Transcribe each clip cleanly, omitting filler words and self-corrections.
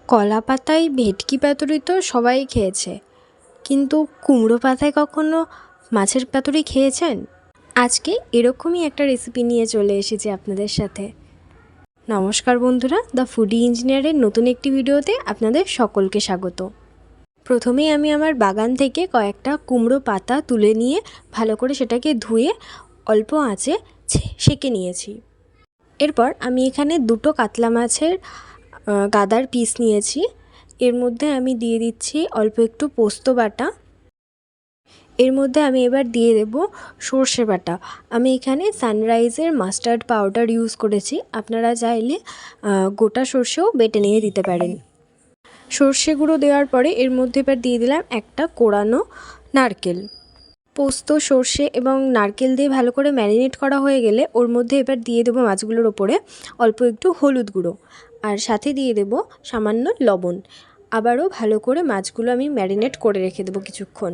কলা পাতায় ভেটকি পাতুরি তো সবাই খেয়েছে, কিন্তু কুমড়ো পাতায় কখনো মাছের পাতুরি খেয়েছেন? আজকে এরকমই একটা রেসিপি নিয়ে চলে এসেছি আপনাদের সাথে। নমস্কার বন্ধুরা, দ্য ফুডি ইঞ্জিনিয়ারের নতুন একটি ভিডিওতে আপনাদের সকলকে স্বাগত। প্রথমেই আমি আমার বাগান থেকে কয়েকটা কুমড়ো পাতা তুলে নিয়ে ভালো করে সেটাকে ধুয়ে অল্প আঁচে সেঁকে নিয়েছি। এরপর আমি এখানে দুটো কাতলা মাছের গাদার পিস নিয়েছি। এর মধ্যে আমি দিয়ে দিচ্ছি অল্প একটু পোস্ত বাটা। এর মধ্যে আমি এবার দিয়ে দেব সর্ষে বাটা। আমি এখানে সানরাইজের মাস্টার্ড পাউডার ইউজ করেছি, আপনারা চাইলে গোটা সর্ষেও বেটে নিয়ে দিতে পারেন। সর্ষে গুঁড়ো দেওয়ার পরে এর মধ্যে এবার দিয়ে দিলাম একটা কোড়ানো নারকেল। পোস্ত, সর্ষে এবং নারকেল দিয়ে ভালো করে ম্যারিনেট করা হয়ে গেলে ওর মধ্যে এবার দিয়ে দেবো মাছগুলোর ওপরে অল্প একটু হলুদ গুঁড়ো, আর সাথে দিয়ে দেবো সামান্য লবণ। আবারও ভালো করে মাছগুলো আমি ম্যারিনেট করে রেখে দেবো কিছুক্ষণ।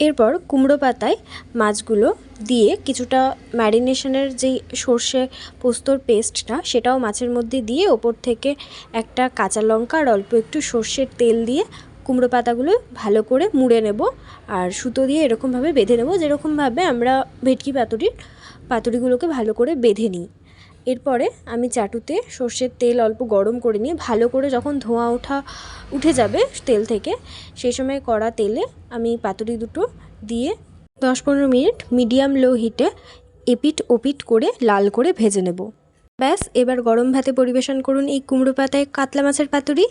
এরপর কুমড়ো পাতায় মাছগুলো দিয়ে কিছুটা ম্যারিনেশনের যেই সর্ষে পোস্তর পেস্টটা সেটাও মাছের মধ্যে দিয়ে ওপর থেকে একটা কাঁচা লঙ্কা আর অল্প একটু সর্ষের তেল দিয়ে কুমড়ো পাতাগুলো ভালো করে মুড়ে নেব, আর সুতো দিয়ে এরকমভাবে বেঁধে নেব যেরকমভাবে আমরা ভেটকি পাতুরিগুলোকে ভালো করে বেঁধে নিই। এরপরে আমি চাটুতে সর্ষের তেল অল্প গরম করে নিয়ে ভালো করে যখন ধোঁয়া উঠে যাবে তেল থেকে, সেই সময় কড়া তেলে আমি পাতুরি দুটো দিয়ে 10-15 মিনিট মিডিয়াম লো হিটে এপিট ওপিট করে লাল করে ভেজে নেব। ব্যাস, এবার গরম ভাতে পরিবেশন করুন এই কুমড়ো পাতায় কাতলা মাছের পাতুরি।